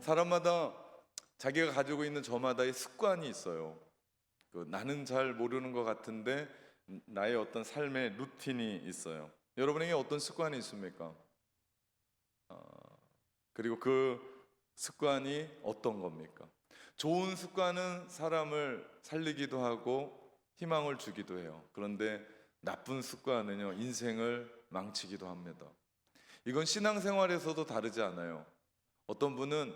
사람마다 자기가 가지고 있는 저마다의 습관이 있어요. 나는 잘 모르는 것 같은데 나의 어떤 삶의 루틴이 있어요. 여러분에게 어떤 습관이 있습니까? 그리고 그 습관이 어떤 겁니까? 좋은 습관은 사람을 살리기도 하고 희망을 주기도 해요. 그런데 나쁜 습관은요, 인생을 망치기도 합니다. 이건 신앙생활에서도 다르지 않아요. 어떤 분은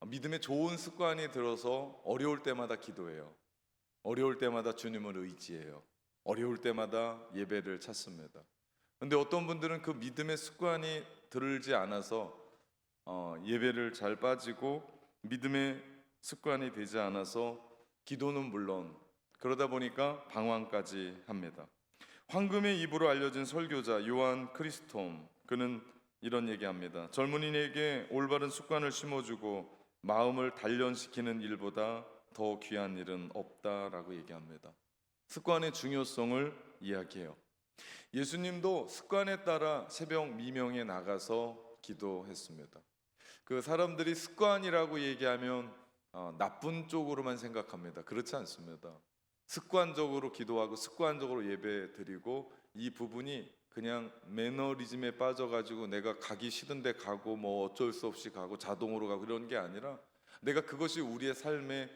믿음에 좋은 습관이 들어서 어려울 때마다 기도해요. 어려울 때마다 주님을 의지해요. 어려울 때마다 예배를 찾습니다. 그런데 어떤 분들은 그 믿음의 습관이 들지 않아서 예배를 잘 빠지고 믿음의 습관이 되지 않아서 기도는 물론 그러다 보니까 방황까지 합니다. 황금의 입으로 알려진 설교자 요한 크리스톰, 그는 이런 얘기합니다. 젊은이에게 올바른 습관을 심어주고 마음을 단련시키는 일보다 더 귀한 일은 없다라고 얘기합니다. 습관의 중요성을 이야기해요. 예수님도 습관에 따라 새벽 미명에 나가서 기도했습니다. 그 사람들이 습관이라고 얘기하면 나쁜 쪽으로만 생각합니다. 그렇지 않습니다. 습관적으로 기도하고 습관적으로 예배 드리고, 이 부분이 그냥 매너리즘에 빠져가지고 내가 가기 싫은데 가고 뭐 어쩔 수 없이 가고 자동으로 가고 이런 게 아니라, 내가 그것이 우리의 삶의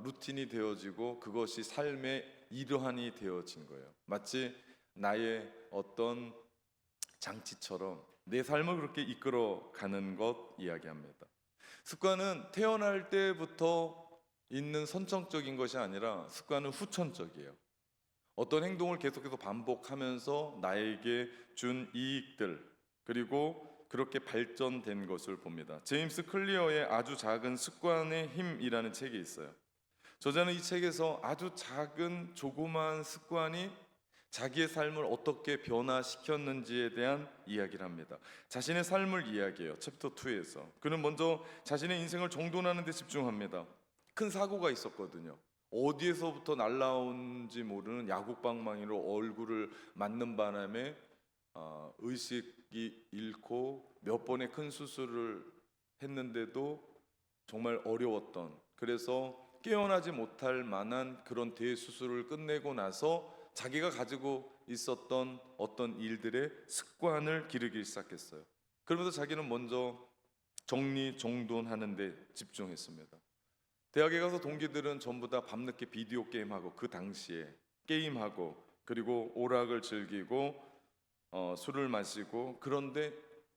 루틴이 되어지고 그것이 삶의 일환이 되어진 거예요. 마치 나의 어떤 장치처럼 내 삶을 그렇게 이끌어 가는 것 이야기합니다. 습관은 태어날 때부터 있는 선천적인 것이 아니라 습관은 후천적이에요. 어떤 행동을 계속해서 반복하면서 나에게 준 이익들, 그리고 그렇게 발전된 것을 봅니다. 제임스 클리어의 아주 작은 습관의 힘이라는 책이 있어요. 저자는 이 책에서 아주 작은 조그마한 습관이 자기의 삶을 어떻게 변화시켰는지에 대한 이야기를 합니다. 자신의 삶을 이야기해요. 챕터 2에서 그는 먼저 자신의 인생을 정돈하는 데 집중합니다. 큰 사고가 있었거든요. 어디에서부터 날라온지 모르는 야구방망이로 얼굴을 맞는 바람에 의식이 잃고 몇 번의 큰 수술을 했는데도 정말 어려웠던, 그래서 깨어나지 못할 만한 그런 대수술을 끝내고 나서 자기가 가지고 있었던 어떤 일들의 습관을 기르기 시작했어요. 그러면서 자기는 먼저 정리정돈하는 데 집중했습니다. 대학에 가서 동기들은 전부 다 밤늦게 비디오 게임하고, 그 당시에 게임하고, 그리고 오락을 즐기고 술을 마시고, 그런데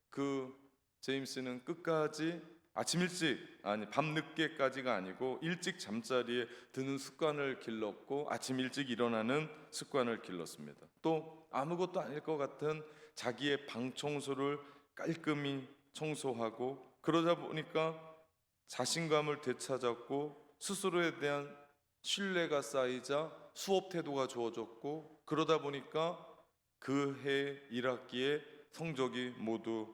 그 제임스는 끝까지 아침 일찍, 아니 밤늦게까지가 아니고 일찍 잠자리에 드는 습관을 길렀고, 아침 일찍 일어나는 습관을 길렀습니다. 또 아무것도 아닐 것 같은 자기의 방 청소를 깔끔히 청소하고, 그러다 보니까 자신감을 되찾았고 스스로에 대한 신뢰가 쌓이자 수업 태도가 좋아졌고, 그러다 보니까 그 해 1학기에 성적이 모두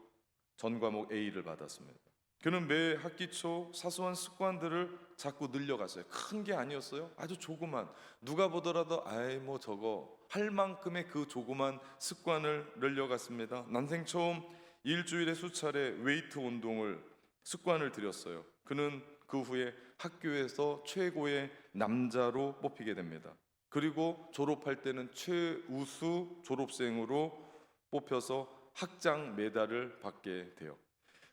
전 과목 A를 받았습니다. 그는 매 학기 초 사소한 습관들을 자꾸 늘려갔어요. 큰 게 아니었어요. 아주 조그만, 누가 보더라도 아이 뭐 저거 할 만큼의 그 조그만 습관을 늘려갔습니다. 난생 처음 일주일에 수차례 웨이트 운동을 습관을 들였어요. 그는 그 후에 학교에서 최고의 남자로 뽑히게 됩니다. 그리고 졸업할 때는 최우수 졸업생으로 뽑혀서 학장 메달을 받게 돼요.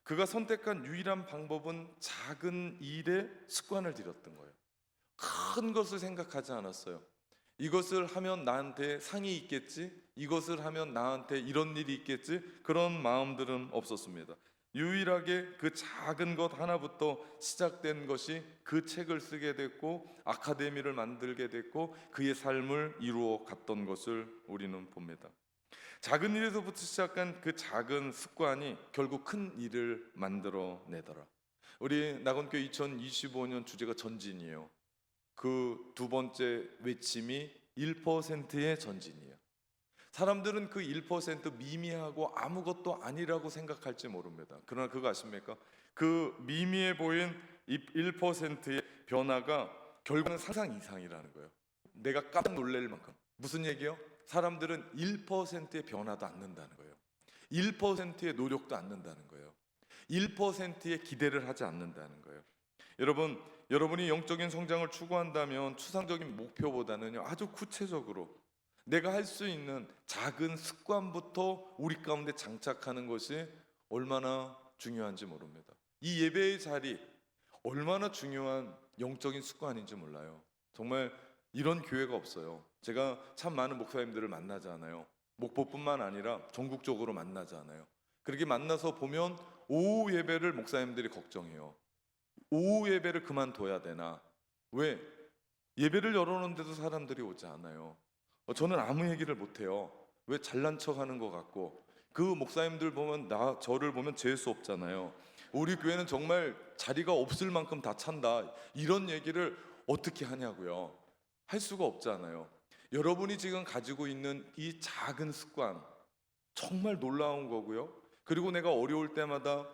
그가 선택한 유일한 방법은 작은 일에 습관을 들였던 거예요. 큰 것을 생각하지 않았어요. 이것을 하면 나한테 상이 있겠지, 이것을 하면 나한테 이런 일이 있겠지, 그런 마음들은 없었습니다. 유일하게 그 작은 것 하나부터 시작된 것이 그 책을 쓰게 됐고, 아카데미를 만들게 됐고, 그의 삶을 이루어 갔던 것을 우리는 봅니다. 작은 일에서부터 시작한 그 작은 습관이 결국 큰 일을 만들어내더라. 우리 낙원교회 2025년 주제가 전진이에요. 그 두 번째 외침이 1%의 전진이에요. 사람들은 그 1% 미미하고 아무것도 아니라고 생각할지 모릅니다. 그러나 그거 아십니까? 그 미미해 보인 1%의 변화가 결국은 상상 이상이라는 거예요. 내가 깜짝 놀랄 만큼. 무슨 얘기요? 사람들은 1%의 변화도 않는다는 거예요. 1%의 노력도 않는다는 거예요. 1%의 기대를 하지 않는다는 거예요. 여러분이 영적인 성장을 추구한다면 추상적인 목표보다는요, 아주 구체적으로 내가 할 수 있는 작은 습관부터 우리 가운데 장착하는 것이 얼마나 중요한지 모릅니다. 이 예배의 자리, 얼마나 중요한 영적인 습관인지 몰라요. 정말 이런 교회가 없어요. 제가 참 많은 목사님들을 만나잖아요. 목포뿐만 아니라 전국적으로 만나잖아요. 그렇게 만나서 보면 오후 예배를 목사님들이 걱정해요. 오후 예배를 그만둬야 되나? 왜? 예배를 열어놓는데도 사람들이 오지 않아요. 저는 아무 얘기를 못해요. 왜? 잘난 척하는 것 같고, 그 목사님들 보면 저를 보면 재수 없잖아요. 우리 교회는 정말 자리가 없을 만큼 다 찬다, 이런 얘기를 어떻게 하냐고요. 할 수가 없잖아요. 여러분이 지금 가지고 있는 이 작은 습관, 정말 놀라운 거고요. 그리고 내가 어려울 때마다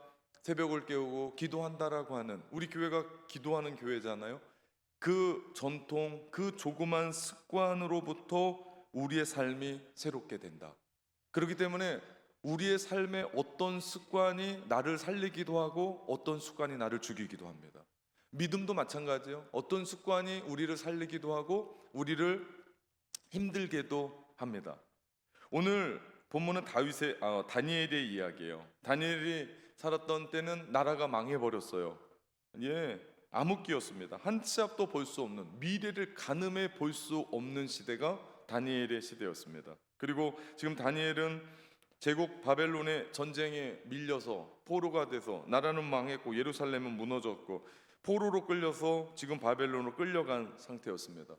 새벽을 깨우고 기도한다라고 하는, 우리 교회가 기도하는 교회잖아요. 그 전통, 그 조그만 습관으로부터 우리의 삶이 새롭게 된다. 그렇기 때문에 우리의 삶에 어떤 습관이 나를 살리기도 하고 어떤 습관이 나를 죽이기도 합니다. 믿음도 마찬가지예요. 어떤 습관이 우리를 살리기도 하고 우리를 힘들게도 합니다. 오늘 본문은 다니엘의 이야기예요. 다니엘이 살았던 때는 나라가 망해버렸어요. 암흑기였습니다. 한 치 앞도 볼 수 없는, 미래를 가늠해 볼 수 없는 시대가 다니엘의 시대였습니다. 그리고 지금 다니엘은 제국 바벨론의 전쟁에 밀려서 포로가 돼서 나라는 망했고 예루살렘은 무너졌고 포로로 끌려서 지금 바벨론으로 끌려간 상태였습니다.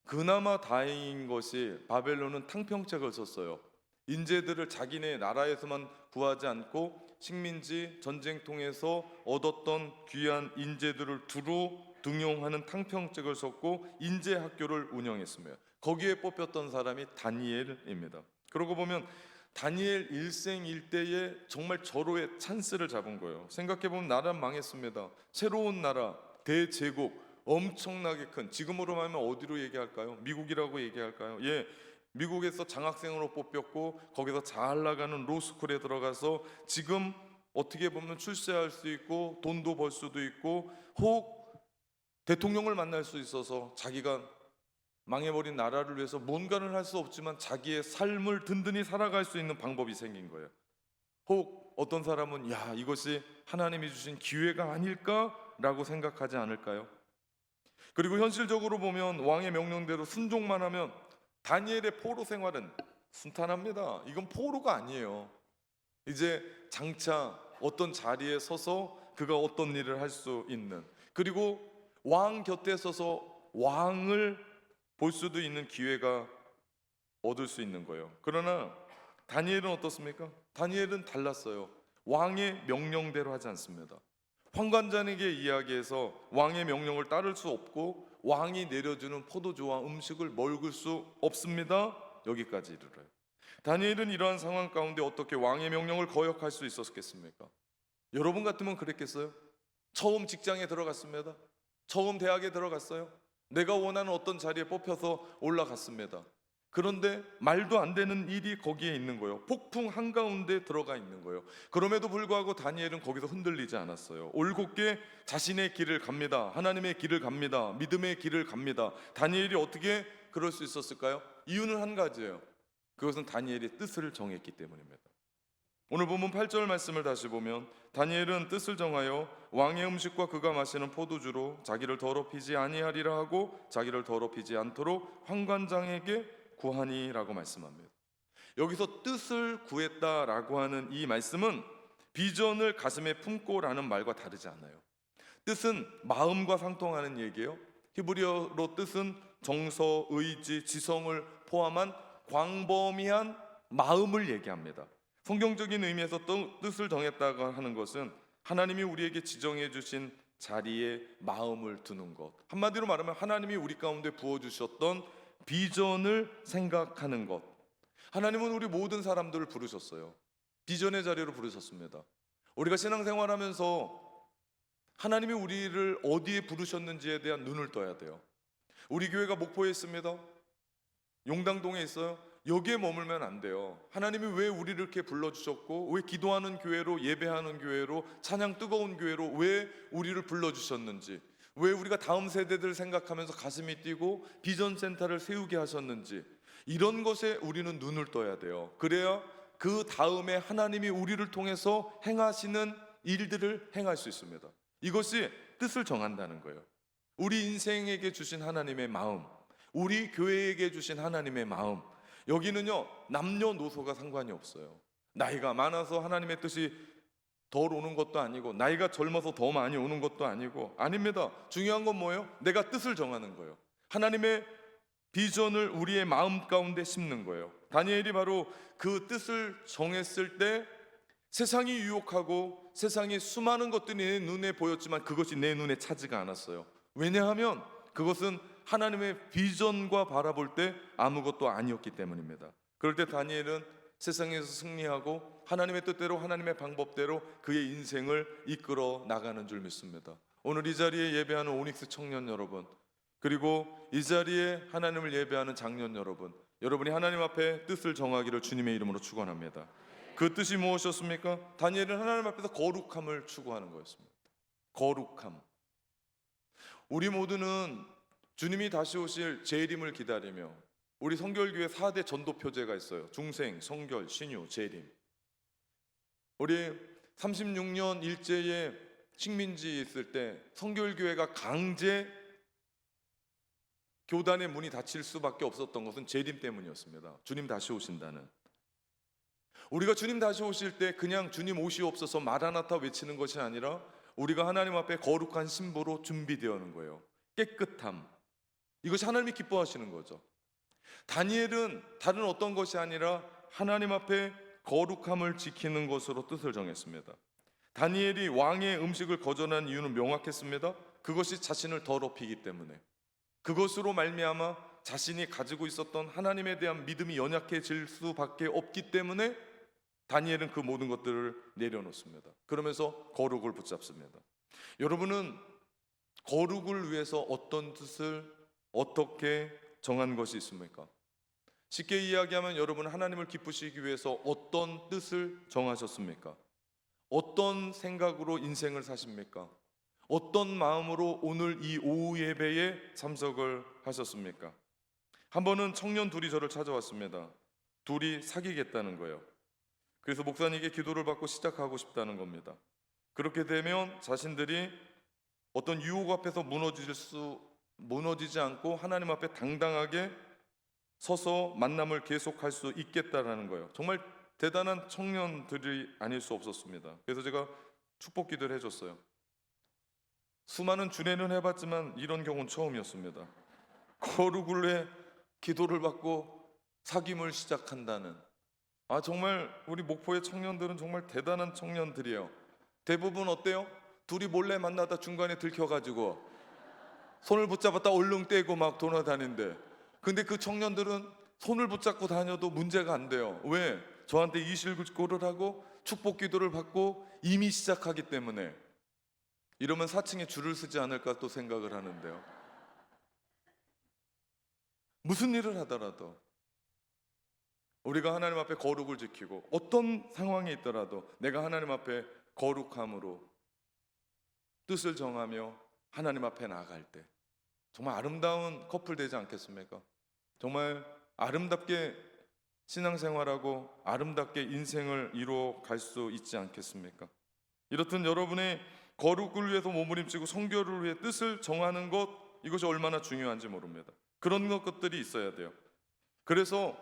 그나마 다행인 것이 바벨론은 탕평책을 썼어요. 인재들을 자기네 나라에서만 구하지 않고 식민지 전쟁 통해서 얻었던 귀한 인재들을 두루 등용하는 탕평책을 썼고 인재 학교를 운영했습니다. 거기에 뽑혔던 사람이 다니엘입니다. 그러고 보면 다니엘 일생일대에 정말 절호의 찬스를 잡은 거예요. 생각해보면 나라는 망했습니다. 새로운 나라, 대제국, 엄청나게 큰, 지금으로 말하면 어디로 얘기할까요? 미국이라고 얘기할까요? 미국에서 장학생으로 뽑혔고 거기서 잘 나가는 로스쿨에 들어가서 지금 어떻게 보면 출세할 수 있고 돈도 벌 수도 있고 혹 대통령을 만날 수 있어서 자기가 망해버린 나라를 위해서 뭔가를 할 수 없지만 자기의 삶을 든든히 살아갈 수 있는 방법이 생긴 거예요. 혹 어떤 사람은 이것이 하나님이 주신 기회가 아닐까라고 생각하지 않을까요? 그리고 현실적으로 보면 왕의 명령대로 순종만 하면 다니엘의 포로 생활은 순탄합니다. 이건 포로가 아니에요. 이제 장차 어떤 자리에 서서 그가 어떤 일을 할 수 있는, 그리고 왕 곁에 서서 왕을 볼 수도 있는 기회가 얻을 수 있는 거예요. 그러나 다니엘은 어떻습니까? 다니엘은 달랐어요. 왕의 명령대로 하지 않습니다. 환관장에게 이야기해서 왕의 명령을 따를 수 없고 왕이 내려주는 포도주와 음식을 먹을 수 없습니다. 여기까지 이르러요. 다니엘은 이러한 상황 가운데 어떻게 왕의 명령을 거역할 수 있었겠습니까? 여러분 같으면 그랬겠어요? 처음 직장에 들어갔습니다. 처음 대학에 들어갔어요. 내가 원하는 어떤 자리에 뽑혀서 올라갔습니다. 그런데 말도 안 되는 일이 거기에 있는 거예요. 폭풍 한가운데 들어가 있는 거예요. 그럼에도 불구하고 다니엘은 거기서 흔들리지 않았어요. 올곧게 자신의 길을 갑니다. 하나님의 길을 갑니다. 믿음의 길을 갑니다. 다니엘이 어떻게 그럴 수 있었을까요? 이유는 한 가지예요. 그것은 다니엘이 뜻을 정했기 때문입니다. 오늘 본문 8절 말씀을 다시 보면 다니엘은 뜻을 정하여 왕의 음식과 그가 마시는 포도주로 자기를 더럽히지 아니하리라 하고 자기를 더럽히지 않도록 환관장에게 구하니라고 말씀합니다. 여기서 뜻을 구했다라고 하는 이 말씀은 비전을 가슴에 품고라는 말과 다르지 않아요. 뜻은 마음과 상통하는 얘기예요. 히브리어로 뜻은 정서, 의지, 지성을 포함한 광범위한 마음을 얘기합니다. 성경적인 의미에서 뜻을 정했다고 하는 것은 하나님이 우리에게 지정해 주신 자리에 마음을 두는 것, 한마디로 말하면 하나님이 우리 가운데 부어주셨던 비전을 생각하는 것. 하나님은 우리 모든 사람들을 부르셨어요. 비전의 자리로 부르셨습니다. 우리가 신앙생활하면서 하나님이 우리를 어디에 부르셨는지에 대한 눈을 떠야 돼요. 우리 교회가 목포에 있습니다. 용당동에 있어요. 여기에 머물면 안 돼요. 하나님이 왜 우리를 이렇게 불러주셨고, 왜 기도하는 교회로, 예배하는 교회로, 찬양 뜨거운 교회로 왜 우리를 불러주셨는지, 왜 우리가 다음 세대들 생각하면서 가슴이 뛰고 비전 센터를 세우게 하셨는지, 이런 것에 우리는 눈을 떠야 돼요. 그래야 그 다음에 하나님이 우리를 통해서 행하시는 일들을 행할 수 있습니다. 이것이 뜻을 정한다는 거예요. 우리 인생에게 주신 하나님의 마음, 우리 교회에게 주신 하나님의 마음, 여기는요 남녀노소가 상관이 없어요. 나이가 많아서 하나님의 뜻이 덜 오는 것도 아니고, 나이가 젊어서 더 많이 오는 것도 아니고, 아닙니다. 중요한 건 뭐예요? 내가 뜻을 정하는 거예요. 하나님의 비전을 우리의 마음 가운데 심는 거예요. 다니엘이 바로 그 뜻을 정했을 때 세상이 유혹하고 세상의 수많은 것들이 내 눈에 보였지만 그것이 내 눈에 차지가 않았어요. 왜냐하면 그것은 하나님의 비전과 바라볼 때 아무것도 아니었기 때문입니다. 그럴 때 다니엘은 세상에서 승리하고 하나님의 뜻대로, 하나님의 방법대로 그의 인생을 이끌어 나가는 줄 믿습니다. 오늘 이 자리에 예배하는 오닉스 청년 여러분, 그리고 이 자리에 하나님을 예배하는 장년 여러분, 여러분이 하나님 앞에 뜻을 정하기를 주님의 이름으로 축원합니다. 그 뜻이 무엇이었습니까? 다니엘은 하나님 앞에서 거룩함을 추구하는 거였습니다. 거룩함. 우리 모두는 주님이 다시 오실 재림을 기다리며, 우리 성결교회 4대 전도 표제가 있어요. 중생, 성결, 신유, 재림. 우리 36년 일제에 식민지에 있을 때 성결교회가 강제 교단의 문이 닫힐 수밖에 없었던 것은 재림 때문이었습니다. 주님 다시 오신다는. 우리가 주님 다시 오실 때 그냥 주님 오시옵소서 마라나타 외치는 것이 아니라 우리가 하나님 앞에 거룩한 신부로 준비되어는 거예요. 깨끗함. 이것이 하나님이 기뻐하시는 거죠. 다니엘은 다른 어떤 것이 아니라 하나님 앞에 거룩함을 지키는 것으로 뜻을 정했습니다. 다니엘이 왕의 음식을 거절한 이유는 명확했습니다. 그것이 자신을 더럽히기 때문에, 그것으로 말미암아 자신이 가지고 있었던 하나님에 대한 믿음이 연약해질 수밖에 없기 때문에 다니엘은 그 모든 것들을 내려놓습니다. 그러면서 거룩을 붙잡습니다. 여러분은 거룩을 위해서 어떤 뜻을 어떻게 정한 것이 있습니까? 쉽게 이야기하면 여러분 하나님을 기쁘시기 위해서 어떤 뜻을 정하셨습니까? 어떤 생각으로 인생을 사십니까? 어떤 마음으로 오늘 이 오후 예배에 참석을 하셨습니까? 한 번은 청년 둘이 저를 찾아왔습니다. 둘이 사귀겠다는 거예요. 그래서 목사님께 기도를 받고 시작하고 싶다는 겁니다. 그렇게 되면 자신들이 어떤 유혹 앞에서 무너지지 않고 하나님 앞에 당당하게 서서 만남을 계속할 수 있겠다라는 거예요. 정말 대단한 청년들이 아닐 수 없었습니다. 그래서 제가 축복 기도를 해줬어요. 수많은 주례는 해봤지만 이런 경우는 처음이었습니다. 거룩을 해 기도를 받고 사귐을 시작한다는. 정말 우리 목포의 청년들은 정말 대단한 청년들이에요. 대부분 어때요? 둘이 몰래 만나다 중간에 들켜가지고 손을 붙잡았다 얼른 떼고 막 돌아다닌대. 근데 그 청년들은 손을 붙잡고 다녀도 문제가 안 돼요. 왜? 저한테 이실고를 하고 축복 기도를 받고 이미 시작하기 때문에. 이러면 4층에 줄을 서지 않을까 또 생각을 하는데요. 무슨 일을 하더라도 우리가 하나님 앞에 거룩을 지키고 어떤 상황에 있더라도 내가 하나님 앞에 거룩함으로 뜻을 정하며 하나님 앞에 나아갈 때 정말 아름다운 커플 되지 않겠습니까? 정말 아름답게 신앙생활하고 아름답게 인생을 이루어 갈 수 있지 않겠습니까? 이렇듯 여러분의 거룩을 위해서 몸부림치고 성결을 위해 뜻을 정하는 것, 이것이 얼마나 중요한지 모릅니다. 그런 것들이 있어야 돼요. 그래서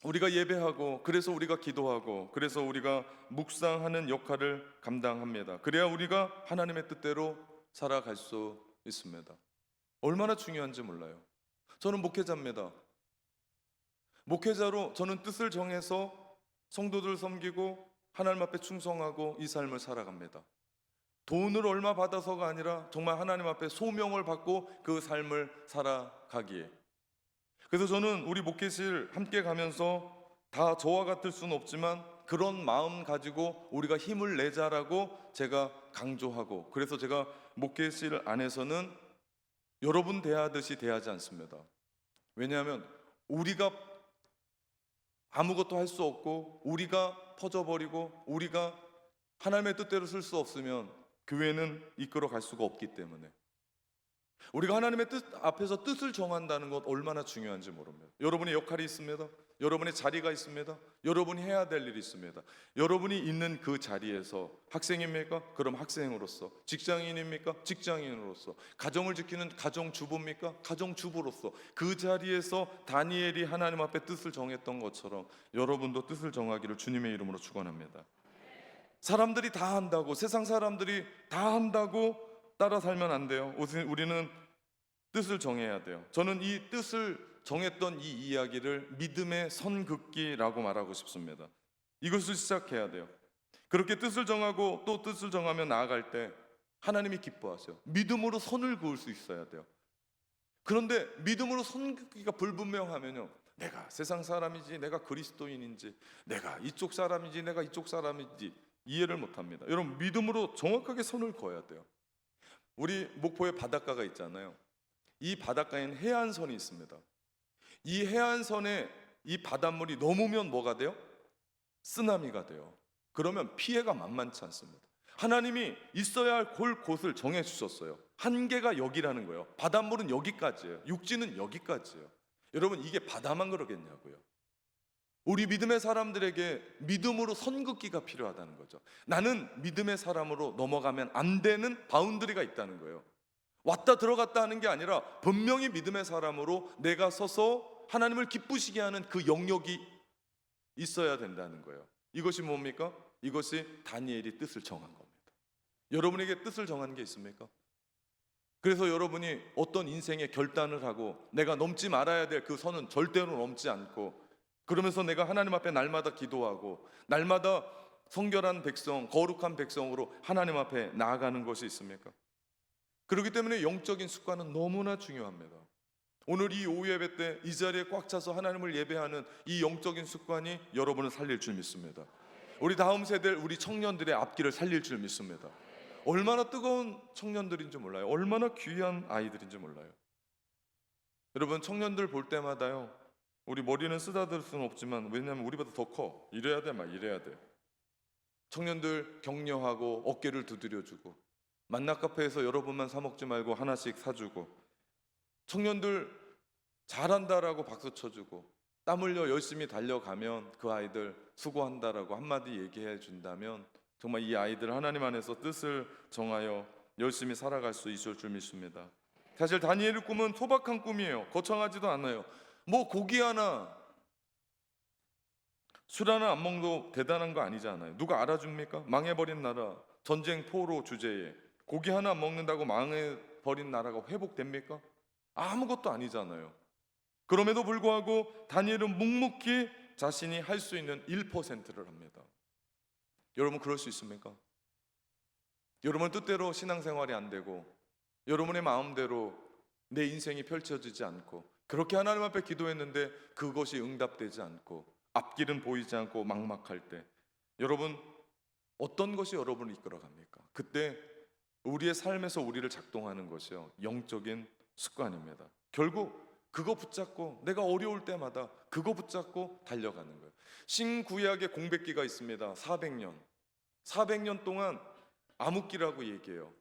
우리가 예배하고, 그래서 우리가 기도하고, 그래서 우리가 묵상하는 역할을 감당합니다. 그래야 우리가 하나님의 뜻대로 살아갈 수 있습니다. 얼마나 중요한지 몰라요. 저는 목회자입니다. 목회자로 저는 뜻을 정해서 성도들 섬기고 하나님 앞에 충성하고 이 삶을 살아갑니다. 돈을 얼마 받아서가 아니라 정말 하나님 앞에 소명을 받고 그 삶을 살아가기에. 그래서 저는 우리 목회실 함께 가면서 다 저와 같을 수는 없지만 그런 마음 가지고 우리가 힘을 내자라고 제가 강조하고, 그래서 제가 목회실 안에서는 여러분 대하듯이 대하지 않습니다. 왜냐하면 우리가 아무것도 할 수 없고 우리가 퍼져버리고 우리가 하나님의 뜻대로 쓸 수 없으면 교회는 이끌어 갈 수가 없기 때문에 우리가 하나님의 뜻 앞에서 뜻을 정한다는 것 얼마나 중요한지 모릅니다. 여러분의 역할이 있습니다. 여러분의 자리가 있습니다. 여러분이 해야 될 일이 있습니다. 여러분이 있는 그 자리에서 학생입니까? 그럼 학생으로서, 직장인입니까? 직장인으로서, 가정을 지키는 가정주부입니까? 가정주부로서 그 자리에서 다니엘이 하나님 앞에 뜻을 정했던 것처럼 여러분도 뜻을 정하기를 주님의 이름으로 축원합니다. 사람들이 다 한다고, 세상 사람들이 다 한다고 따라 살면 안 돼요. 우리는 뜻을 정해야 돼요. 저는 이 뜻을 정했던 이 이야기를 믿음의 선긋기라고 말하고 싶습니다. 이것을 시작해야 돼요. 그렇게 뜻을 정하고 또 뜻을 정하며 나아갈 때 하나님이 기뻐하세요. 믿음으로 선을 그을 수 있어야 돼요. 그런데 믿음으로 선긋기가 불분명하면요, 내가 세상 사람이지 내가 그리스도인인지, 내가 이쪽 사람이지 내가 이쪽 사람인지 이해를 못합니다. 여러분, 믿음으로 정확하게 선을 그어야 돼요. 우리 목포에 바닷가가 있잖아요. 이 바닷가에는 해안선이 있습니다. 이 해안선에 이 바닷물이 넘으면 뭐가 돼요? 쓰나미가 돼요. 그러면 피해가 만만치 않습니다. 하나님이 있어야 할 곳을 정해 주셨어요. 한계가 여기라는 거예요. 바닷물은 여기까지예요. 육지는 여기까지예요. 여러분, 이게 바다만 그러겠냐고요. 우리 믿음의 사람들에게 믿음으로 선긋기가 필요하다는 거죠. 나는 믿음의 사람으로 넘어가면 안 되는 바운더리가 있다는 거예요. 왔다 들어갔다 하는 게 아니라 분명히 믿음의 사람으로 내가 서서 하나님을 기쁘시게 하는 그 영역이 있어야 된다는 거예요. 이것이 뭡니까? 이것이 다니엘이 뜻을 정한 겁니다. 여러분에게 뜻을 정한 게 있습니까? 그래서 여러분이 어떤 인생의 결단을 하고 내가 넘지 말아야 될 그 선은 절대로 넘지 않고, 그러면서 내가 하나님 앞에 날마다 기도하고 날마다 성결한 백성, 거룩한 백성으로 하나님 앞에 나아가는 것이 있습니까? 그렇기 때문에 영적인 습관은 너무나 중요합니다. 오늘 이 오후 예배 때 이 자리에 꽉 차서 하나님을 예배하는 이 영적인 습관이 여러분을 살릴 줄 믿습니다. 우리 다음 세대, 우리 청년들의 앞길을 살릴 줄 믿습니다. 얼마나 뜨거운 청년들인지 몰라요. 얼마나 귀한 아이들인지 몰라요. 여러분, 청년들 볼 때마다요, 우리 머리는 쓰다듬을 수는 없지만, 왜냐하면 우리보다 더 커. 이래야 돼, 막 이래야 돼. 청년들 격려하고 어깨를 두드려주고, 만나 카페에서 여러분만 사 먹지 말고 하나씩 사주고, 청년들 잘한다라고 박수 쳐주고, 땀 흘려 열심히 달려가면 그 아이들 수고한다라고 한마디 얘기해 준다면 정말 이 아이들 하나님 안에서 뜻을 정하여 열심히 살아갈 수 있을 줄 믿습니다. 사실 다니엘의 꿈은 소박한 꿈이에요. 거창하지도 않아요. 뭐 고기 하나, 술 하나 안 먹어도 대단한 거 아니잖아요. 누가 알아줍니까? 망해버린 나라, 전쟁 포로 주제에 고기 하나 안 먹는다고 망해버린 나라가 회복됩니까? 아무것도 아니잖아요. 그럼에도 불구하고 다니엘은 묵묵히 자신이 할 수 있는 1%를 합니다. 여러분, 그럴 수 있습니까? 여러분 뜻대로 신앙생활이 안 되고 여러분의 마음대로 내 인생이 펼쳐지지 않고, 그렇게 하나님 앞에 기도했는데 그것이 응답되지 않고 앞길은 보이지 않고 막막할 때, 여러분 어떤 것이 여러분을 이끌어갑니까? 그때 우리의 삶에서 우리를 작동하는 것이요, 영적인 습관입니다. 결국 그거 붙잡고 내가 어려울 때마다 그거 붙잡고 달려가는 거예요. 신구약의 공백기가 있습니다. 400년 동안 암흑기라고 얘기해요.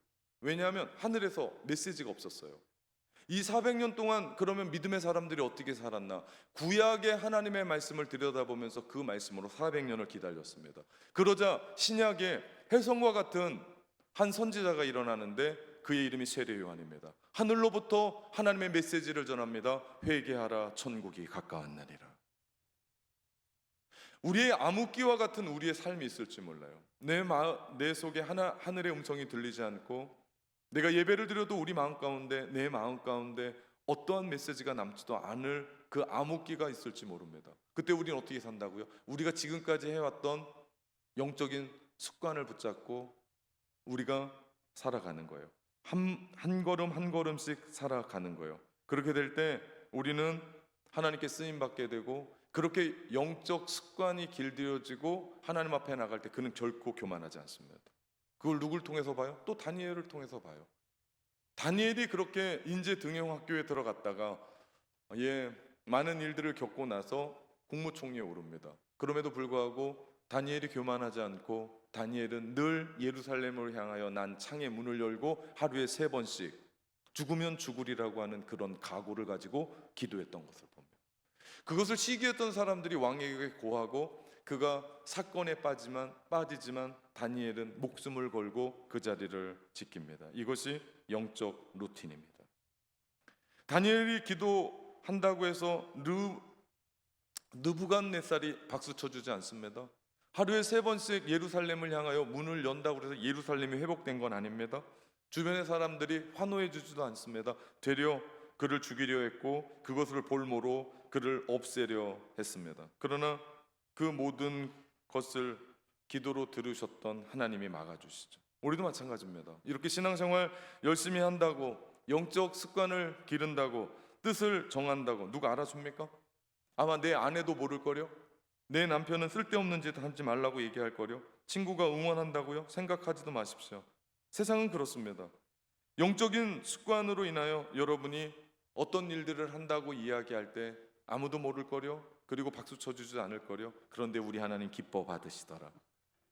왜냐하면 하늘에서 메시지가 없었어요. 이 400년 동안 그러면 믿음의 사람들이 어떻게 살았나? 구약의 하나님의 말씀을 들여다보면서 그 말씀으로 400년을 기다렸습니다. 그러자 신약의 혜성과 같은 한 선지자가 일어나는데 그의 이름이 세례 요한입니다. 하늘로부터 하나님의 메시지를 전합니다. 회개하라, 천국이 가까웠느니라. 우리의 암흑기와 같은 우리의 삶이 있을지 몰라요. 내 속에 하늘의 음성이 들리지 않고, 내가 예배를 드려도 우리 마음 가운데, 내 마음 가운데 어떠한 메시지가 남지도 않을 그 암흑기가 있을지 모릅니다. 그때 우리는 어떻게 산다고요? 우리가 지금까지 해왔던 영적인 습관을 붙잡고 우리가 살아가는 거예요. 한 걸음 한 걸음씩 살아가는 거예요. 그렇게 될 때 우리는 하나님께 쓰임 받게 되고, 그렇게 영적 습관이 길들여지고 하나님 앞에 나갈 때 그는 결코 교만하지 않습니다. 그걸 누굴 통해서 봐요? 또 다니엘을 통해서 봐요. 다니엘이 그렇게 인재 등용 학교에 들어갔다가 많은 일들을 겪고 나서 국무총리에 오릅니다. 그럼에도 불구하고 다니엘이 교만하지 않고 다니엘은 늘 예루살렘을 향하여 난 창의 문을 열고 하루에 3번씩 죽으면 죽으리라고 하는 그런 각오를 가지고 기도했던 것을 봅니다. 그것을 시기했던 사람들이 왕에게 고하고 그가 사건에 빠지지만 다니엘은 목숨을 걸고 그 자리를 지킵니다. 이것이 영적 루틴입니다. 다니엘이 기도한다고 해서 느부갓네살이 박수 쳐주지 않습니다. 하루에 3번씩 예루살렘을 향하여 문을 연다고 해서 예루살렘이 회복된 건 아닙니다. 주변의 사람들이 환호해 주지도 않습니다. 되려 그를 죽이려 했고 그것을 볼모로 그를 없애려 했습니다. 그러나 그 모든 것을 기도로 들으셨던 하나님이 막아주시죠. 우리도 마찬가지입니다. 이렇게 신앙생활 열심히 한다고, 영적 습관을 기른다고, 뜻을 정한다고 누가 알아줍니까? 아마 내 아내도 모를 거려. 내 남편은 쓸데없는 짓 하지 말라고 얘기할 거려. 친구가 응원한다고요? 생각하지도 마십시오. 세상은 그렇습니다. 영적인 습관으로 인하여 여러분이 어떤 일들을 한다고 이야기할 때 아무도 모를 거려. 그리고 박수 쳐주지 않을 거려. 그런데 우리 하나님 기뻐 받으시더라.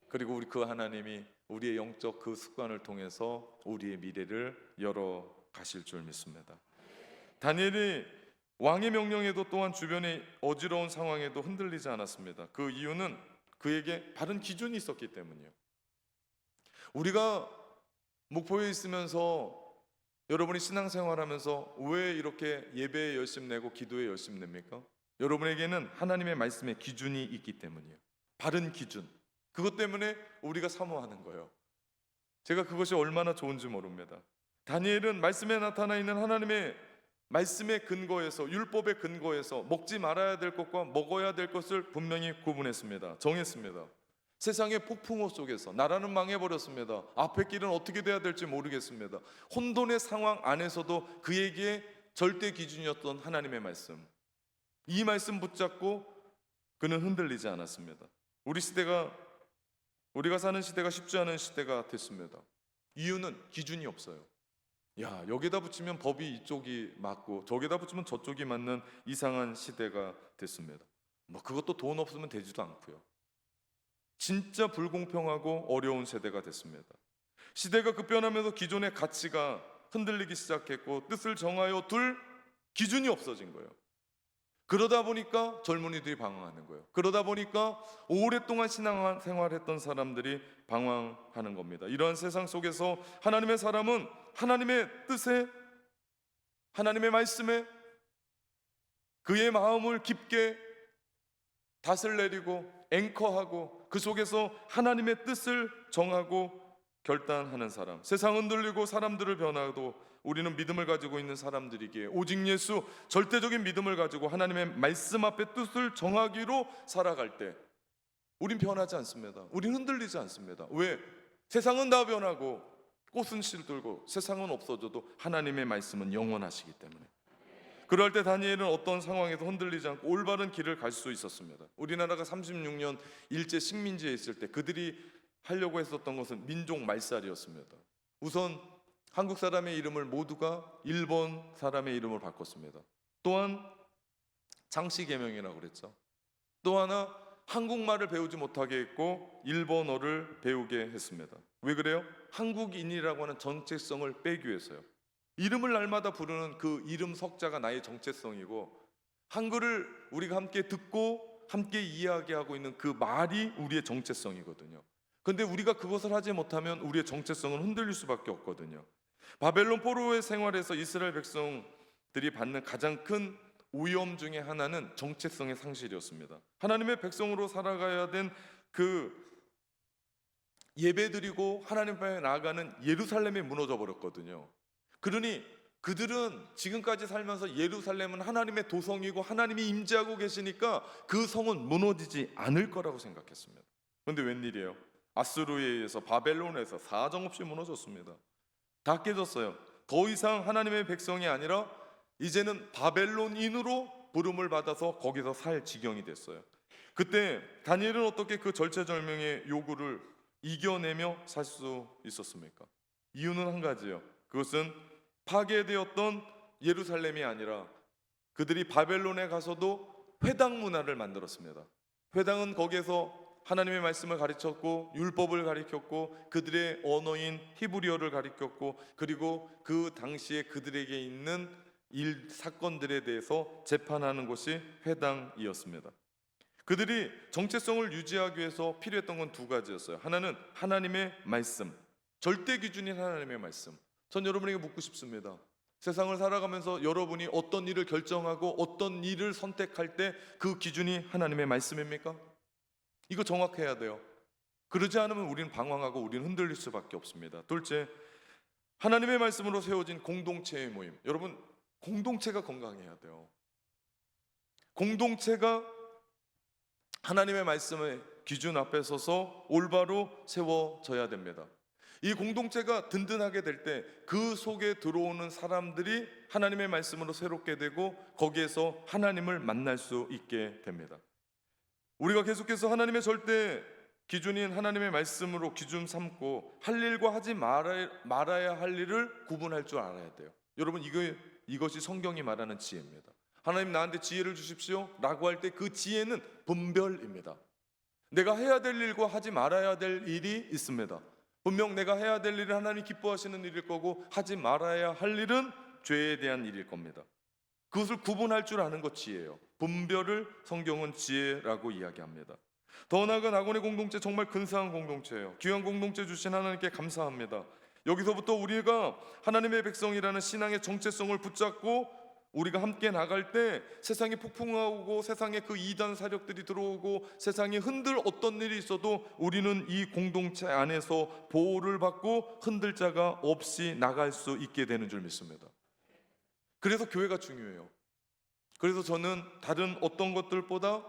그리고 우리 그 하나님이 우리의 영적 그 습관을 통해서 우리의 미래를 열어 가실 줄 믿습니다. 다니엘이 왕의 명령에도 또한 주변의 어지러운 상황에도 흔들리지 않았습니다. 그 이유는 그에게 바른 기준이 있었기 때문이에요. 우리가 목포에 있으면서 여러분이 신앙생활하면서 왜 이렇게 예배에 열심 내고 기도에 열심 냅니까? 여러분에게는 하나님의 말씀에 기준이 있기 때문이에요. 바른 기준. 그것 때문에 우리가 사모하는 거예요. 제가 그것이 얼마나 좋은지 모릅니다. 다니엘은 말씀에 나타나 있는 하나님의 말씀의 근거에서, 율법의 근거에서 먹지 말아야 될 것과 먹어야 될 것을 분명히 구분했습니다. 정했습니다. 세상의 폭풍우 속에서 나라는 망해버렸습니다. 앞의 길은 어떻게 돼야 될지 모르겠습니다. 혼돈의 상황 안에서도 그에게 절대 기준이었던 하나님의 말씀, 이 말씀 붙잡고 그는 흔들리지 않았습니다. 우리가 사는 시대가 쉽지 않은 시대가 됐습니다. 이유는 기준이 없어요. 야, 여기다 붙이면 법이 이쪽이 맞고 저기다 붙이면 저쪽이 맞는 이상한 시대가 됐습니다. 그것도 돈 없으면 되지도 않고요. 진짜 불공평하고 어려운 세대가 됐습니다. 시대가 급변하면서 기존의 가치가 흔들리기 시작했고 뜻을 정하여 둘 기준이 없어진 거예요. 그러다 보니까 젊은이들이 방황하는 거예요. 그러다 보니까 오랫동안 신앙생활했던 사람들이 방황하는 겁니다. 이러한 세상 속에서 하나님의 사람은 하나님의 뜻에, 하나님의 말씀에 그의 마음을 깊게 닷을 내리고 앵커하고 그 속에서 하나님의 뜻을 정하고 결단하는 사람. 세상 흔들리고 사람들을 변화도 우리는 믿음을 가지고 있는 사람들이기에 오직 예수, 절대적인 믿음을 가지고 하나님의 말씀 앞에 뜻을 정하기로 살아갈 때 우린 변하지 않습니다. 우린 흔들리지 않습니다. 왜? 세상은 다 변하고 꽃은 시들고 세상은 없어져도 하나님의 말씀은 영원하시기 때문에. 그럴 때 다니엘은 어떤 상황에서 흔들리지 않고 올바른 길을 갈 수 있었습니다. 우리나라가 36년 일제 식민지에 있을 때 그들이 하려고 했었던 것은 민족 말살이었습니다. 우선 한국 사람의 이름을 모두가 일본 사람의 이름으로 바꿨습니다. 또한 장씨개명이라고 그랬죠. 또 하나 한국말을 배우지 못하게 했고 일본어를 배우게 했습니다. 왜 그래요? 한국인이라고 하는 정체성을 빼기 위해서요. 이름을 날마다 부르는 그 이름 석자가 나의 정체성이고 한글을 우리가 함께 듣고 함께 이야기하고 있는 그 말이 우리의 정체성이거든요. 근데 우리가 그것을 하지 못하면 우리의 정체성은 흔들릴 수밖에 없거든요. 바벨론 포로의 생활에서 이스라엘 백성들이 받는 가장 큰 오염 중에 하나는 정체성의 상실이었습니다. 하나님의 백성으로 살아가야 된 그 예배드리고 하나님 앞에 나아가는 예루살렘이 무너져 버렸거든요. 그러니 그들은 지금까지 살면서 예루살렘은 하나님의 도성이고 하나님이 임재하고 계시니까 그 성은 무너지지 않을 거라고 생각했습니다. 그런데 웬일이에요? 아수르에 의해서 바벨론에서 사정없이 무너졌습니다. 다 깨졌어요. 더 이상 하나님의 백성이 아니라 이제는 바벨론인으로 부름을 받아서 거기서 살 지경이 됐어요. 그때 다니엘은 어떻게 그 절체절명의 요구를 이겨내며 살 수 있었습니까? 이유는 한 가지예요. 그것은 파괴되었던 예루살렘이 아니라 그들이 바벨론에 가서도 회당 문화를 만들었습니다. 회당은 거기에서 하나님의 말씀을 가르쳤고 율법을 가르쳤고 그들의 언어인 히브리어를 가르쳤고 그리고 그 당시에 그들에게 있는 일 사건들에 대해서 재판하는 것이 회당이었습니다. 그들이 정체성을 유지하기 위해서 필요했던 건 두 가지였어요. 하나는 하나님의 말씀, 절대 기준인 하나님의 말씀. 전 여러분에게 묻고 싶습니다. 세상을 살아가면서 여러분이 어떤 일을 결정하고 어떤 일을 선택할 때 그 기준이 하나님의 말씀입니까? 이거 정확해야 돼요. 그러지 않으면 우리는 방황하고 우리는 흔들릴 수밖에 없습니다. 둘째, 하나님의 말씀으로 세워진 공동체의 모임. 여러분, 공동체가 건강해야 돼요. 공동체가 하나님의 말씀의 기준 앞에 서서 올바로 세워져야 됩니다. 이 공동체가 든든하게 될 때 그 속에 들어오는 사람들이 하나님의 말씀으로 새롭게 되고 거기에서 하나님을 만날 수 있게 됩니다. 우리가 계속해서 하나님의 절대 기준인 하나님의 말씀으로 기준 삼고 할 일과 하지 말아야 할 일을 구분할 줄 알아야 돼요. 여러분, 이것이 성경이 말하는 지혜입니다. 하나님 나한테 지혜를 주십시오 라고 할 때 그 지혜는 분별입니다. 내가 해야 될 일과 하지 말아야 될 일이 있습니다. 분명 내가 해야 될 일은 하나님이 기뻐하시는 일일 거고 하지 말아야 할 일은 죄에 대한 일일 겁니다. 그것을 구분할 줄 아는 것 지혜예요. 분별을 성경은 지혜라고 이야기합니다. 더 나아가 낙원의 공동체 정말 근사한 공동체예요. 귀한 공동체 주신 하나님께 감사합니다. 여기서부터 우리가 하나님의 백성이라는 신앙의 정체성을 붙잡고 우리가 함께 나갈 때 세상이 폭풍하고 세상에 그 이단 사력들이 들어오고 세상에 흔들 어떤 일이 있어도 우리는 이 공동체 안에서 보호를 받고 흔들 자가 없이 나갈 수 있게 되는 줄 믿습니다. 그래서 교회가 중요해요. 그래서 저는 다른 어떤 것들보다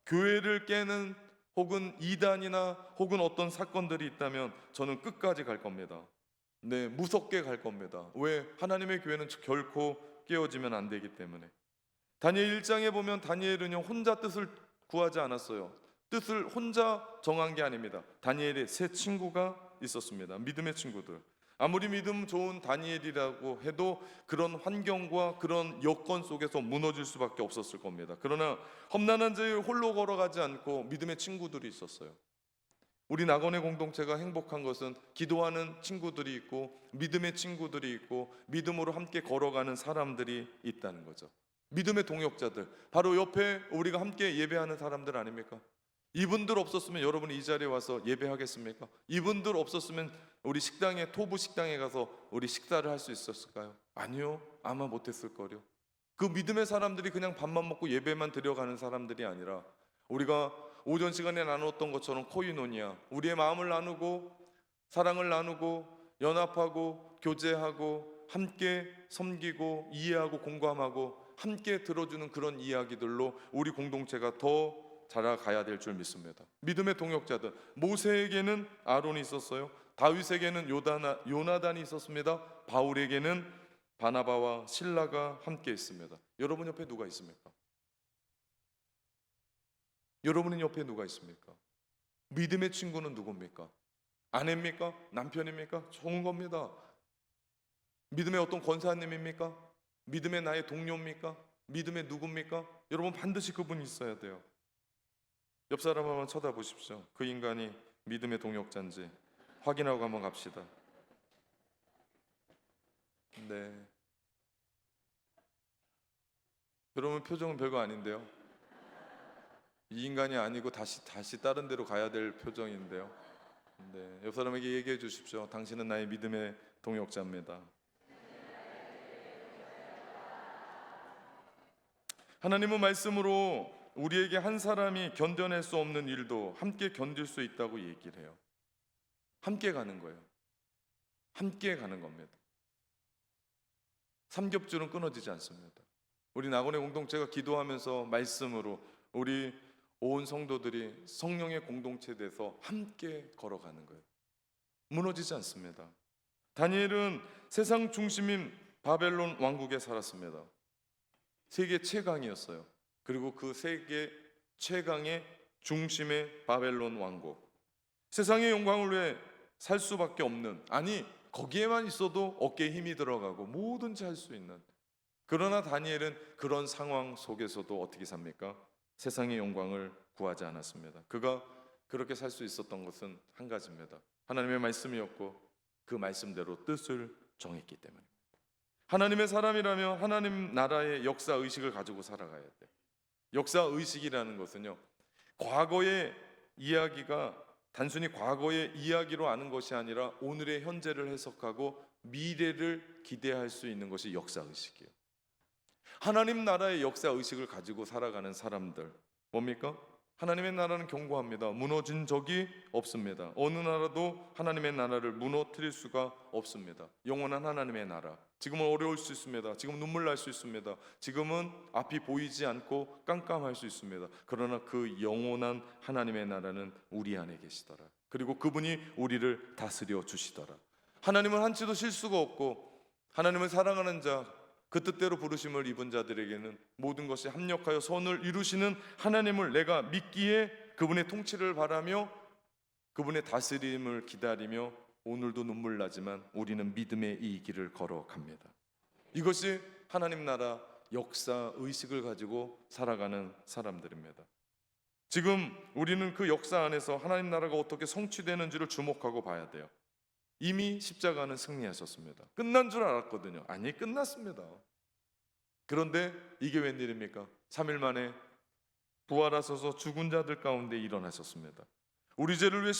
교회를 깨는 혹은 이단이나 혹은 어떤 사건들이 있다면 저는 끝까지 갈 겁니다. 네, 무섭게 갈 겁니다. 왜? 하나님의 교회는 결코 깨어지면 안 되기 때문에. 다니엘 1장에 보면 다니엘은요 혼자 뜻을 구하지 않았어요. 뜻을 혼자 정한 게 아닙니다. 다니엘의 세 친구가 있었습니다. 믿음의 친구들. 아무리 믿음 좋은 다니엘이라고 해도 그런 환경과 그런 여건 속에서 무너질 수밖에 없었을 겁니다. 그러나 험난한 자에 홀로 걸어가지 않고 믿음의 친구들이 있었어요. 우리 낙원의 공동체가 행복한 것은 기도하는 친구들이 있고 믿음의 친구들이 있고 믿음으로 함께 걸어가는 사람들이 있다는 거죠. 믿음의 동역자들, 바로 옆에 우리가 함께 예배하는 사람들 아닙니까? 이분들 없었으면 여러분이 이 자리에 와서 예배하겠습니까? 이분들 없었으면 우리 식당에, 토부 식당에 가서 우리 식사를 할 수 있었을까요? 아니요, 아마 못했을 거요. 그 믿음의 사람들이 그냥 밥만 먹고 예배만 드려가는 사람들이 아니라 우리가 오전 시간에 나눴던 것처럼 코이노니아, 우리의 마음을 나누고 사랑을 나누고 연합하고 교제하고 함께 섬기고 이해하고 공감하고 함께 들어주는 그런 이야기들로 우리 공동체가 더 자라가야 될 줄 믿습니다. 믿음의 동역자들, 모세에게는 아론이 있었어요. 다윗에게는 요나단이 있었습니다. 바울에게는 바나바와 실라가 함께 있습니다. 여러분 옆에 누가 있습니까? 여러분 옆에 누가 있습니까? 믿음의 친구는 누굽니까? 아내입니까? 남편입니까? 좋은 겁니다. 믿음의 어떤 권사님입니까? 믿음의 나의 동료입니까? 믿음의 누굽니까? 여러분 반드시 그분이 있어야 돼요. 옆 사람 한번 쳐다보십시오. 그 인간이 믿음의 동역자인지 확인하고 한번 갑시다. 네. 여러분 표정은 별거 아닌데요. 이 인간이 아니고 다시 다른 데로 가야 될 표정인데요. 네, 옆 사람에게 얘기해 주십시오. 당신은 나의 믿음의 동역자입니다. 하나님은 말씀으로 우리에게 한 사람이 견뎌낼 수 없는 일도 함께 견딜 수 있다고 얘기를 해요. 함께 가는 거예요. 함께 가는 겁니다. 삼겹줄은 끊어지지 않습니다. 우리 낙원의 공동체가 기도하면서 말씀으로 우리 온 성도들이 성령의 공동체에 대해서 함께 걸어가는 거예요. 무너지지 않습니다. 다니엘은 세상 중심인 바벨론 왕국에 살았습니다. 세계 최강이었어요. 그리고 그 세계 최강의 중심의 바벨론 왕국, 세상의 영광을 위해 살 수밖에 없는, 아니 거기에만 있어도 어깨에 힘이 들어가고 뭐든지 할 수 있는, 그러나 다니엘은 그런 상황 속에서도 어떻게 삽니까? 세상의 영광을 구하지 않았습니다. 그가 그렇게 살 수 있었던 것은 한 가지입니다. 하나님의 말씀이었고 그 말씀대로 뜻을 정했기 때문입니다. 하나님의 사람이라면 하나님 나라의 역사 의식을 가지고 살아가야 돼요. 역사 의식이라는 것은요, 과거의 이야기가 단순히 과거의 이야기로 아는 것이 아니라 오늘의 현재를 해석하고 미래를 기대할 수 있는 것이 역사 의식이에요. 하나님 나라의 역사 의식을 가지고 살아가는 사람들 뭡니까? 하나님의 나라는 견고합니다. 무너진 적이 없습니다. 어느 나라도 하나님의 나라를 무너뜨릴 수가 없습니다. 영원한 하나님의 나라. 지금은 어려울 수 있습니다. 지금 눈물 날 수 있습니다. 지금은 앞이 보이지 않고 깜깜할 수 있습니다. 그러나 그 영원한 하나님의 나라는 우리 안에 계시더라. 그리고 그분이 우리를 다스려 주시더라. 하나님은 한치도 실수가 없고 하나님을 사랑하는 자, 그 뜻대로 부르심을 입은 자들에게는 모든 것이 합력하여 선을 이루시는 하나님을 내가 믿기에 그분의 통치를 바라며 그분의 다스림을 기다리며 오늘도 눈물 나지만 우리는 믿음의 이 길을 걸어갑니다. 이것이 하나님 나라 역사 의식을 가지고 살아가는 사람들입니다. 지금 우리는 그 역사 안에서 하나님 나라가 어떻게 성취되는지를 주목하고 봐야 돼요. 이미 십자가는 승리하셨습니다. 끝난 줄 알았거든요. 아니, 끝났습니다. 그런데 이게 웬일입니까? 3일 만에 부활하셔서 죽은 자들 가운데 일어나셨습니다. 우리 죄를 위해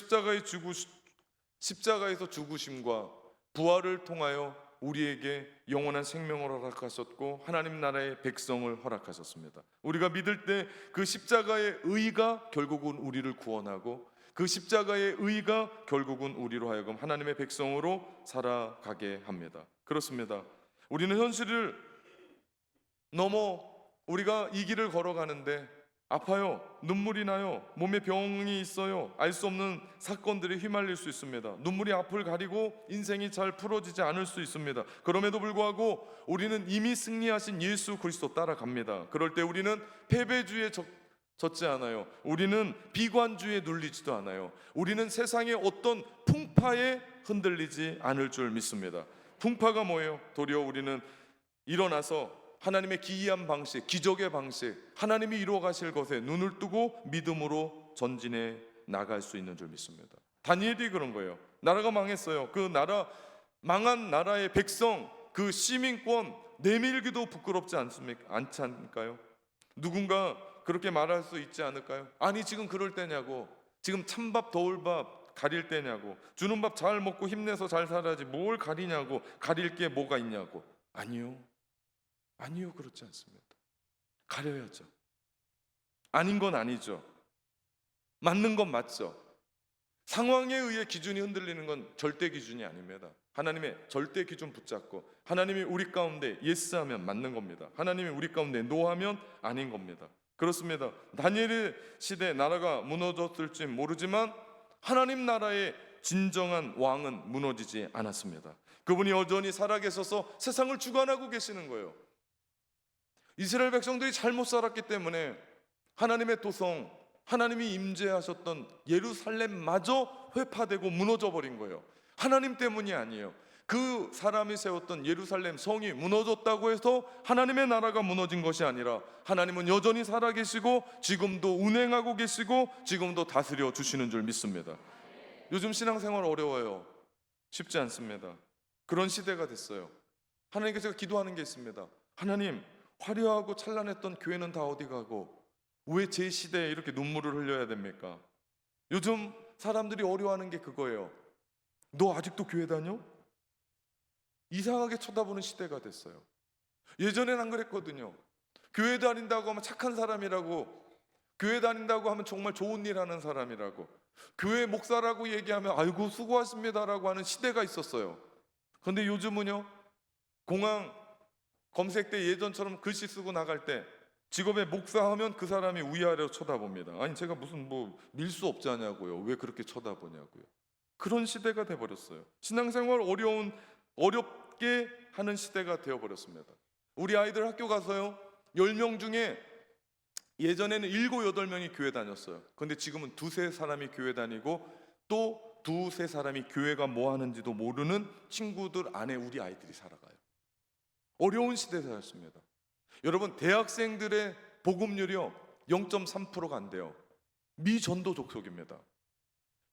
십자가에서 죽으심과 부활을 통하여 우리에게 영원한 생명을 허락하셨고 하나님 나라의 백성을 허락하셨습니다. 우리가 믿을 때 그 십자가의 의가 결국은 우리를 구원하고 그 십자가의 의가 결국은 우리로 하여금 하나님의 백성으로 살아가게 합니다. 그렇습니다. 우리는 현실을 넘어 우리가 이 길을 걸어가는데 아파요. 눈물이 나요. 몸에 병이 있어요. 알 수 없는 사건들이 휘말릴 수 있습니다. 눈물이 앞을 가리고 인생이 잘 풀어지지 않을 수 있습니다. 그럼에도 불구하고 우리는 이미 승리하신 예수 그리스도 따라갑니다. 그럴 때 우리는 패배주의에 젖지 않아요. 우리는 비관주의에 눌리지도 않아요. 우리는 세상의 어떤 풍파에 흔들리지 않을 줄 믿습니다. 풍파가 뭐예요? 도리어 우리는 일어나서 하나님의 기이한 방식, 기적의 방식, 하나님이 이루어 가실 것에 눈을 뜨고 믿음으로 전진해 나갈 수 있는 줄 믿습니다. 다니엘이 그런 거예요. 나라가 망했어요. 그 나라 망한 나라의 백성, 그 시민권 내밀기도 부끄럽지 않지 않을까요? 누군가 그렇게 말할 수 있지 않을까요? 아니, 지금 그럴 때냐고. 지금 찬밥 더울밥 가릴 때냐고. 주는 밥 잘 먹고 힘내서 잘 살아야지 뭘 가리냐고. 가릴 게 뭐가 있냐고. 아니요, 그렇지 않습니다. 가려야죠. 아닌 건 아니죠. 맞는 건 맞죠. 상황에 의해 기준이 흔들리는 건 절대 기준이 아닙니다. 하나님의 절대 기준 붙잡고 하나님이 우리 가운데 예스하면 맞는 겁니다. 하나님이 우리 가운데 노하면 아닌 겁니다. 그렇습니다. 다니엘의 시대 나라가 무너졌을지 모르지만 하나님 나라의 진정한 왕은 무너지지 않았습니다. 그분이 여전히 살아계셔서 세상을 주관하고 계시는 거예요. 이스라엘 백성들이 잘못 살았기 때문에 하나님의 도성, 하나님이 임재하셨던 예루살렘마저 회파되고 무너져 버린 거예요. 하나님 때문이 아니에요. 그 사람이 세웠던 예루살렘 성이 무너졌다고 해서 하나님의 나라가 무너진 것이 아니라 하나님은 여전히 살아계시고 지금도 운행하고 계시고 지금도 다스려 주시는 줄 믿습니다. 요즘 신앙생활 어려워요. 쉽지 않습니다. 그런 시대가 됐어요. 하나님께 제가 기도하는 게 있습니다. 하나님, 화려하고 찬란했던 교회는 다 어디 가고 왜 제 시대에 이렇게 눈물을 흘려야 됩니까? 요즘 사람들이 어려워하는 게 그거예요. 너 아직도 교회 다녀? 이상하게 쳐다보는 시대가 됐어요. 예전엔 안 그랬거든요. 교회 다닌다고 하면 착한 사람이라고, 교회 다닌다고 하면 정말 좋은 일 하는 사람이라고, 교회 목사라고 얘기하면 아이고 수고하십니다라고 하는 시대가 있었어요. 그런데 요즘은요, 공항 검색대 예전처럼 글씨 쓰고 나갈 때 직업에 목사하면 그 사람이 위아래로 쳐다봅니다. 아니, 제가 무슨 밀 수 없지 않냐고요. 왜 그렇게 쳐다보냐고요. 그런 시대가 돼버렸어요. 신앙생활 어렵게 하는 시대가 되어버렸습니다. 우리 아이들 학교 가서요, 10명 중에 예전에는 7, 8명이 교회 다녔어요. 그런데 지금은 2, 3사람이 교회 다니고 또 2, 3사람이 교회가 뭐 하는지도 모르는 친구들 안에 우리 아이들이 살아가요. 어려운 시대였습니다. 여러분, 대학생들의 복음률이요 0.3%가 안 돼요. 미전도 족속입니다.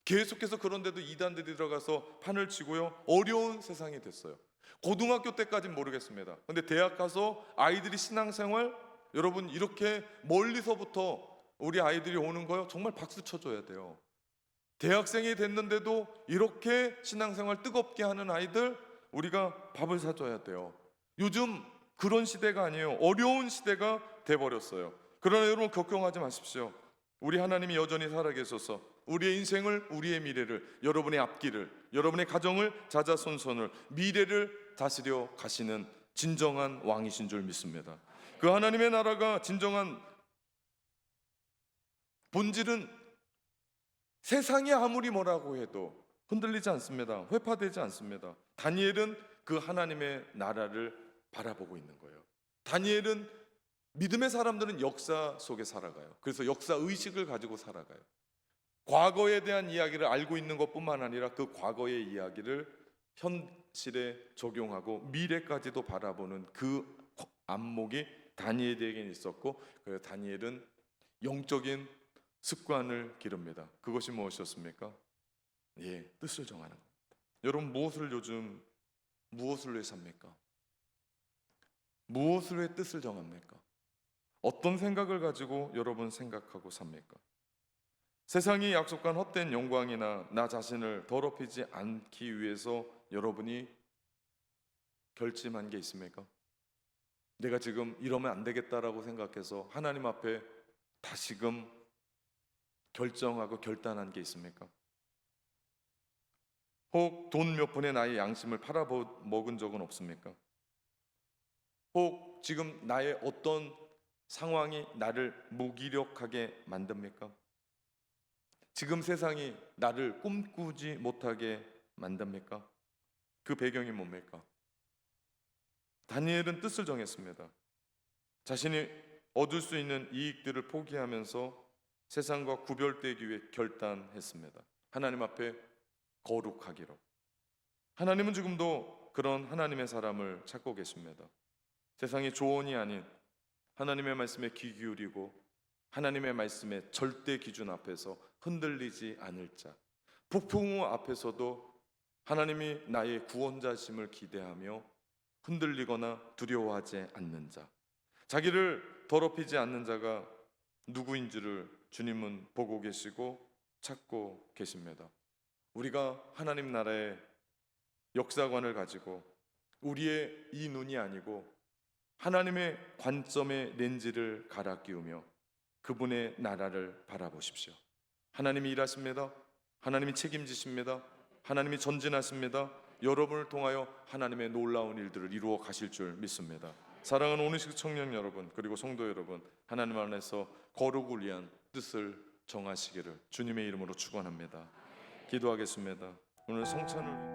계속해서 그런데도 이단들이 들어가서 판을 치고요, 어려운 세상이 됐어요. 고등학교 때까지는 모르겠습니다. 근데 대학 가서 아이들이 신앙생활, 여러분 이렇게 멀리서부터 우리 아이들이 오는 거요, 정말 박수 쳐줘야 돼요. 대학생이 됐는데도 이렇게 신앙생활 뜨겁게 하는 아이들, 우리가 밥을 사줘야 돼요. 요즘 그런 시대가 아니에요. 어려운 시대가 돼버렸어요. 그러나 여러분 걱정하지 마십시오. 우리 하나님이 여전히 살아계셔서 우리의 인생을, 우리의 미래를, 여러분의 앞길을, 여러분의 가정을, 자자손손을, 미래를 다스려 가시는 진정한 왕이신 줄 믿습니다. 그 하나님의 나라가 진정한 본질은 세상이 아무리 뭐라고 해도 흔들리지 않습니다. 회파되지 않습니다. 다니엘은 그 하나님의 나라를 바라보고 있는 거예요. 다니엘은, 믿음의 사람들은 역사 속에 살아가요. 그래서 역사 의식을 가지고 살아가요. 과거에 대한 이야기를 알고 있는 것뿐만 아니라 그 과거의 이야기를 현실에 적용하고 미래까지도 바라보는 그 안목이 다니엘에게 있었고, 그래서 다니엘은 영적인 습관을 기릅니다. 그것이 무엇이었습니까? 뜻을 정하는 겁니다. 여러분, 요즘 무엇을 위해 삽니까? 무엇을 위해 뜻을 정합니까? 어떤 생각을 가지고 여러분 생각하고 삽니까? 세상이 약속한 헛된 영광이나 나 자신을 더럽히지 않기 위해서 여러분이 결심한 게 있습니까? 내가 지금 이러면 안 되겠다라고 생각해서 하나님 앞에 다시금 결정하고 결단한 게 있습니까? 혹 돈 몇 푼에 나의 양심을 팔아먹은 적은 없습니까? 혹 지금 나의 어떤 상황이 나를 무기력하게 만듭니까? 지금 세상이 나를 꿈꾸지 못하게 만듭니까? 그 배경이 뭡니까? 다니엘은 뜻을 정했습니다. 자신이 얻을 수 있는 이익들을 포기하면서 세상과 구별되기 위해 결단했습니다. 하나님 앞에 거룩하기로. 하나님은 지금도 그런 하나님의 사람을 찾고 계십니다. 세상의 조언이 아닌 하나님의 말씀에 귀 기울이고 하나님의 말씀의 절대 기준 앞에서 흔들리지 않을 자, 폭풍우 앞에서도 하나님이 나의 구원자심을 기대하며 흔들리거나 두려워하지 않는 자, 자기를 더럽히지 않는 자가 누구인지를 주님은 보고 계시고 찾고 계십니다. 우리가 하나님 나라의 역사관을 가지고 우리의 이 눈이 아니고 하나님의 관점의 렌즈를 갈아 끼우며 그분의 나라를 바라보십시오. 하나님이 일하십니다. 하나님이 책임지십니다. 하나님이 전진하십니다. 여러분을 통하여 하나님의 놀라운 일들을 이루어 가실 줄 믿습니다. 사랑하는 오늘식 청년 여러분, 그리고 성도 여러분, 하나님 안에서 거룩을 위한 뜻을 정하시기를 주님의 이름으로 축원합니다. 기도하겠습니다. 오늘 성찬을